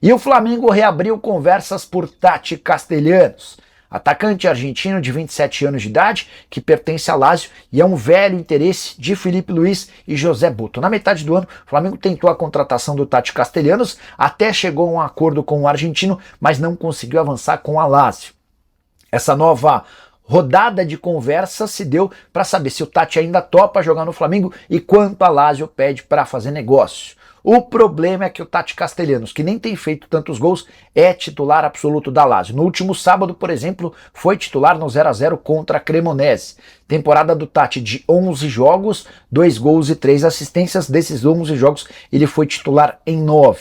E o Flamengo reabriu conversas por Tati Castellanos, atacante argentino de 27 anos de idade, que pertence a Lazio e é um velho interesse de Felipe Luiz e José Butto. Na metade do ano, o Flamengo tentou a contratação do Tati Castellanos, até chegou a um acordo com o argentino, mas não conseguiu avançar com a Lazio. Essa nova rodada de conversa se deu para saber se o Tati ainda topa jogar no Flamengo e quanto a Lazio pede para fazer negócio. O problema é que o Tati Castellanos, que nem tem feito tantos gols, é titular absoluto da Lazio. No último sábado, por exemplo, foi titular no 0-0 contra a Cremonese. Temporada do Tati de 11 jogos, 2 gols e 3 assistências. Desses 11 jogos, ele foi titular em 9.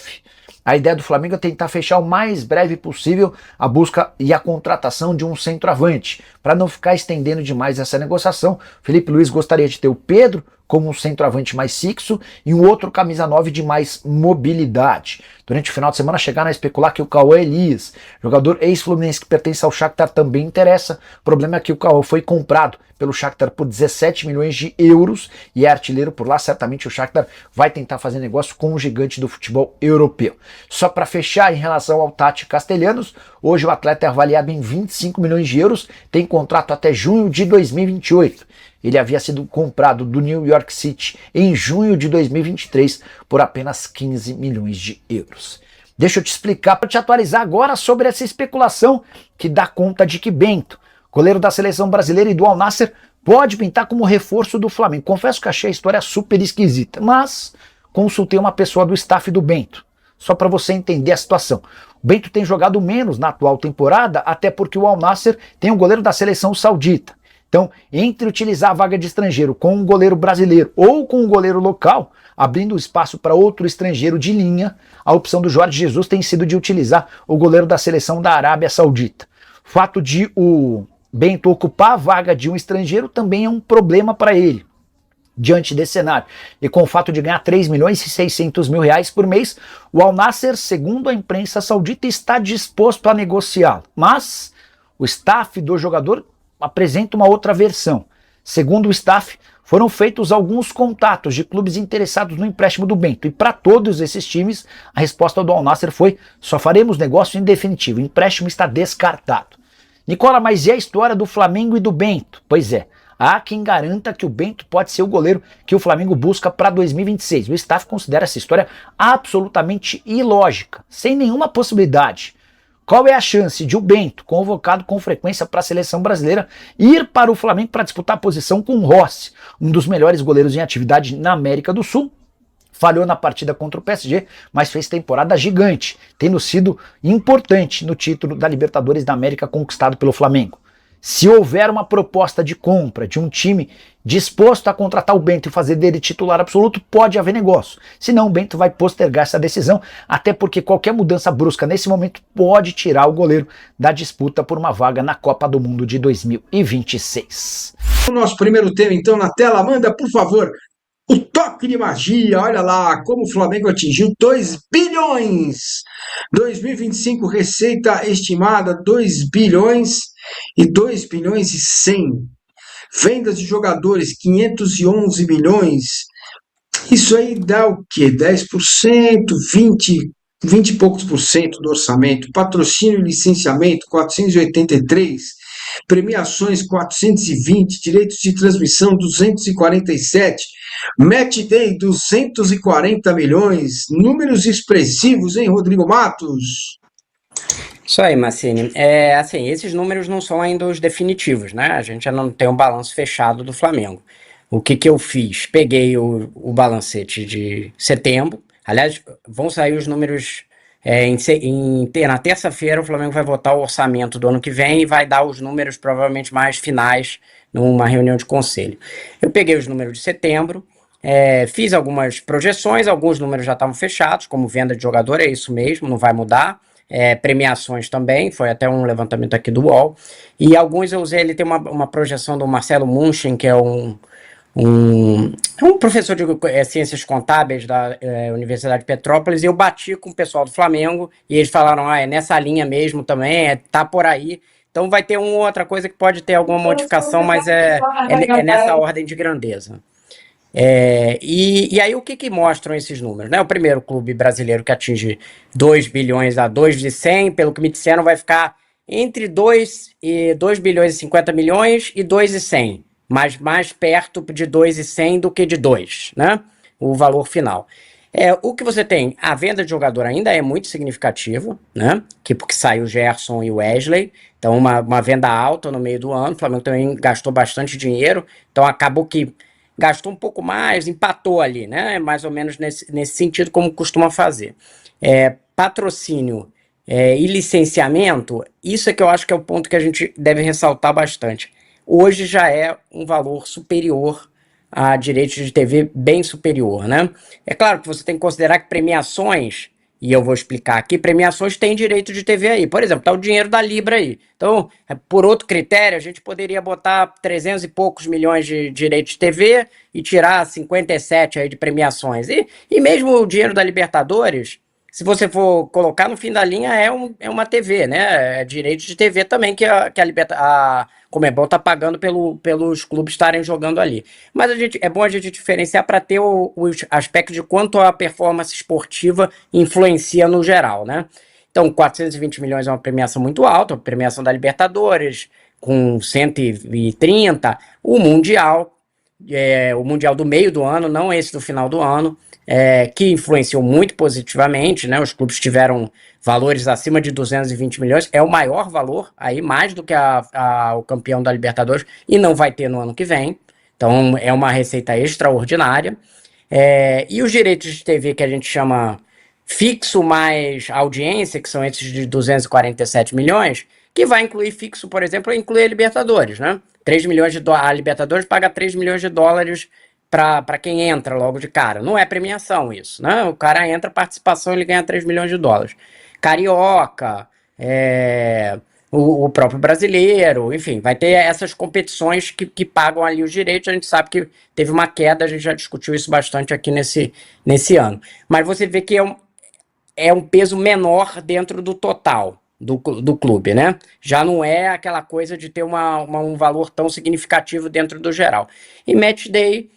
A ideia do Flamengo é tentar fechar o mais breve possível a busca e a contratação de um centroavante. Para não ficar estendendo demais essa negociação, Felipe Luiz gostaria de ter o Pedro como um centroavante mais fixo e um outro camisa 9 de mais mobilidade. Durante o final de semana chegaram a especular que o Cauã Elias, jogador ex-fluminense que pertence ao Shakhtar, também interessa. O problema é que o Cauã foi comprado pelo Shakhtar por 17 milhões de euros e é artilheiro por lá. Certamente o Shakhtar vai tentar fazer negócio com o gigante do futebol europeu. Só para fechar, em relação ao Tati Castellanos, hoje o atleta é avaliado em 25 milhões de euros, tem contrato até junho de 2028. Ele havia sido comprado do New York City em junho de 2023 por apenas 15 milhões de euros. Deixa eu te explicar para te atualizar agora sobre essa especulação que dá conta de que Bento, goleiro da seleção brasileira e do Al Nassr, pode pintar como reforço do Flamengo. Confesso que achei a história super esquisita, mas consultei uma pessoa do staff do Bento, só para você entender a situação. O Bento tem jogado menos na atual temporada, até porque o Al Nassr tem um goleiro da seleção saudita. Então, entre utilizar a vaga de estrangeiro com um goleiro brasileiro ou com um goleiro local, abrindo espaço para outro estrangeiro de linha, a opção do Jorge Jesus tem sido de utilizar o goleiro da seleção da Arábia Saudita. O fato de o Bento ocupar a vaga de um estrangeiro também é um problema para ele, diante desse cenário. E com o fato de ganhar 3 milhões e 600 mil reais por mês, o Al Nassr, segundo a imprensa saudita, está disposto a negociá-lo. Mas o staff do jogador apresenta uma outra versão. Segundo o staff, foram feitos alguns contatos de clubes interessados no empréstimo do Bento, e para todos esses times, a resposta do Al Nassr foi: só faremos negócio em definitivo, o empréstimo está descartado. Nicola, mas e a história do Flamengo e do Bento? Pois é, há quem garanta que o Bento pode ser o goleiro que o Flamengo busca para 2026. O staff considera essa história absolutamente ilógica, sem nenhuma possibilidade. Qual é a chance de o Bento, convocado com frequência para a seleção brasileira, ir para o Flamengo para disputar a posição com o Rossi, um dos melhores goleiros em atividade na América do Sul? Falhou na partida contra o PSG, mas fez temporada gigante, tendo sido importante no título da Libertadores da América conquistado pelo Flamengo. Se houver uma proposta de compra de um time disposto a contratar o Bento e fazer dele titular absoluto, pode haver negócio. Senão o Bento vai postergar essa decisão, até porque qualquer mudança brusca nesse momento pode tirar o goleiro da disputa por uma vaga na Copa do Mundo de 2026. O nosso primeiro tema, então, na tela, manda, por favor, o toque de magia. Olha lá como o Flamengo atingiu 2 bilhões. 2025, receita estimada 2 bilhões e 2 bilhões e 100. Vendas de jogadores 511 milhões. Isso aí dá o quê? 10%, 20 e poucos por cento do orçamento. Patrocínio e licenciamento 483. Premiações 420, direitos de transmissão 247, Match Day 240 milhões, números expressivos, hein, Rodrigo Matos? Isso aí, Massini. Assim, esses números não são ainda os definitivos, né? A gente já não tem um balanço fechado do Flamengo. O que eu fiz? Peguei o balancete de setembro. Aliás, vão sair os números na terça-feira. O Flamengo vai votar o orçamento do ano que vem e vai dar os números provavelmente mais finais numa reunião de conselho. Eu peguei os números de setembro, fiz algumas projeções, alguns números já estavam fechados, como venda de jogador, é isso mesmo, não vai mudar. Premiações também, foi até um levantamento aqui do UOL, e alguns eu usei, ele tem uma projeção do Marcelo Munchen, que é um professor de ciências contábeis da Universidade de Petrópolis, e eu bati com o pessoal do Flamengo, e eles falaram, é nessa linha mesmo também, tá por aí. Então vai ter uma outra coisa que pode ter alguma modificação, mas é nessa ordem de grandeza. E aí o que mostram esses números, né? O primeiro clube brasileiro que atinge 2 bilhões a 2 de 100, pelo que me disseram, vai ficar entre 2 bilhões e 50 milhões e 2 e 100, mas mais perto de 2 e 100 do que de 2, né? O valor final. O que você tem, a venda de jogador ainda é muito significativa, né? Porque saiu o Gerson e o Wesley, então uma venda alta no meio do ano, o Flamengo também gastou bastante dinheiro, então acabou que gastou um pouco mais, empatou ali, né? Mais ou menos nesse sentido, como costuma fazer. Patrocínio e licenciamento, isso é que eu acho que é o ponto que a gente deve ressaltar bastante. Hoje já é um valor superior a direitos de TV, bem superior, né? É claro que você tem que considerar que premiações, e eu vou explicar aqui, premiações têm direito de TV aí. Por exemplo, tá o dinheiro da Libra aí. Então, por outro critério, a gente poderia botar 300 e poucos milhões de direitos de TV e tirar 57 aí de premiações. E mesmo o dinheiro da Libertadores, se você for colocar no fim da linha, é uma TV, né? É direito de TV também a Conmebol está pagando pelos clubes estarem jogando ali. Mas é bom a gente diferenciar para ter o aspecto de quanto a performance esportiva influencia no geral, né? Então, 420 milhões é uma premiação muito alta, a premiação da Libertadores, com 130, o Mundial do meio do ano, não esse do final do ano, que influenciou muito positivamente, né? Os clubes tiveram valores acima de 220 milhões, é o maior valor, aí mais do que o campeão da Libertadores, e não vai ter no ano que vem, então é uma receita extraordinária. E os direitos de TV que a gente chama fixo mais audiência, que são esses de 247 milhões, que vai incluir fixo, por exemplo, inclui a Libertadores, né? 3 milhões de dólares, a Libertadores paga 3 milhões de dólares para quem entra logo de cara. Não é premiação isso, né? O cara entra, participação, ele ganha 3 milhões de dólares. Carioca, o próprio brasileiro, enfim, vai ter essas competições que pagam ali os direitos. A gente sabe que teve uma queda, a gente já discutiu isso bastante aqui nesse ano. Mas você vê que é um peso menor dentro do total do clube, né? Já não é aquela coisa de ter um valor tão significativo dentro do geral. E Match Day,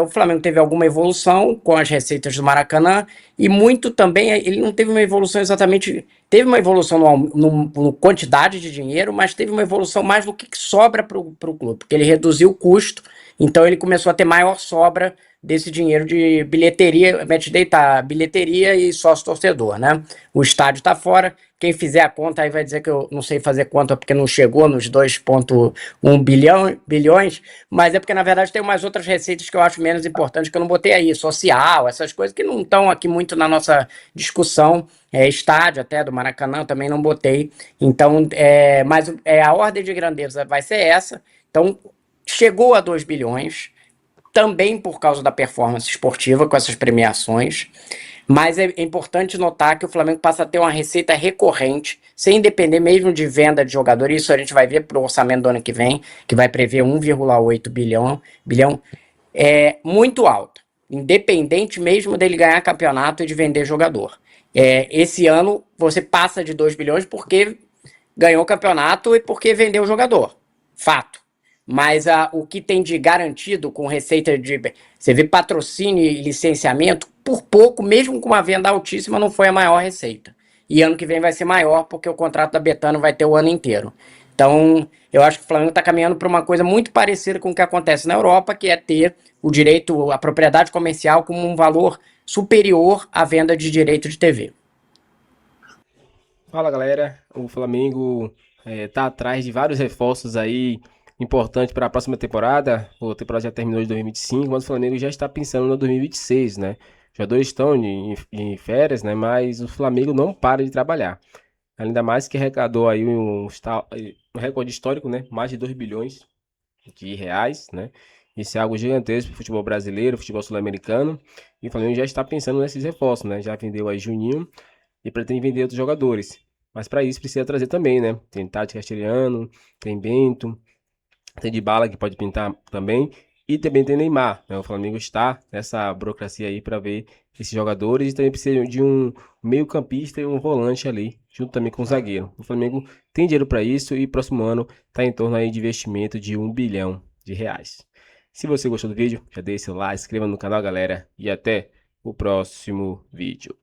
o Flamengo teve alguma evolução com as receitas do Maracanã e muito também, ele não teve uma evolução exatamente, teve uma evolução no quantidade de dinheiro, mas teve uma evolução mais no que sobra para o clube, porque ele reduziu o custo, então ele começou a ter maior sobra desse dinheiro de bilheteria, Match Day tá bilheteria e sócio-torcedor, né? O estádio tá fora, quem fizer a conta aí vai dizer que eu não sei fazer conta porque não chegou nos 2,1 bilhões, mas é porque na verdade tem umas outras receitas que eu acho menos importantes que eu não botei aí, social, essas coisas que não estão aqui muito na nossa discussão, estádio até do Maracanã eu também não botei, então, mas a ordem de grandeza vai ser essa, então chegou a 2 bilhões, também por causa da performance esportiva com essas premiações, mas é importante notar que o Flamengo passa a ter uma receita recorrente, sem depender mesmo de venda de jogador. Isso a gente vai ver para o orçamento do ano que vem, que vai prever 1,8 bilhão, muito alta, independente mesmo dele ganhar campeonato e de vender jogador. Esse ano você passa de 2 bilhões porque ganhou o campeonato e porque vendeu o jogador, fato. Mas o que tem de garantido com receita de... Você vê patrocínio e licenciamento, por pouco, mesmo com uma venda altíssima, não foi a maior receita. E ano que vem vai ser maior, porque o contrato da Betano vai ter o ano inteiro. Então, eu acho que o Flamengo está caminhando para uma coisa muito parecida com o que acontece na Europa, que é ter o direito, a propriedade comercial como um valor superior à venda de direito de TV. Fala galera, o Flamengo tá atrás de vários reforços aí importantes para a próxima temporada. A temporada já terminou de 2025, mas o Flamengo já está pensando no 2026, né? Os jogadores estão em férias, né? Mas o Flamengo não para de trabalhar. Ainda mais que arrecadou aí um recorde histórico, né? Mais de 2 bilhões de reais, né? Isso é algo gigantesco para o futebol brasileiro, futebol sul-americano. E o Flamengo já está pensando nesses reforços, né? Já vendeu aí Juninho e pretende vender outros jogadores. Mas para isso precisa trazer também, né? Tem Tati Castelhano, tem Bento, tem Dybala que pode pintar também. E também tem Neymar, né? O Flamengo está nessa burocracia aí para ver esses jogadores. E também precisa de um meio-campista e um volante ali, junto também com o zagueiro. O Flamengo tem dinheiro para isso e próximo ano está em torno aí de investimento de 1 bilhão de reais. Se você gostou do vídeo, já deixa seu like, se inscreva no canal, galera, e até o próximo vídeo.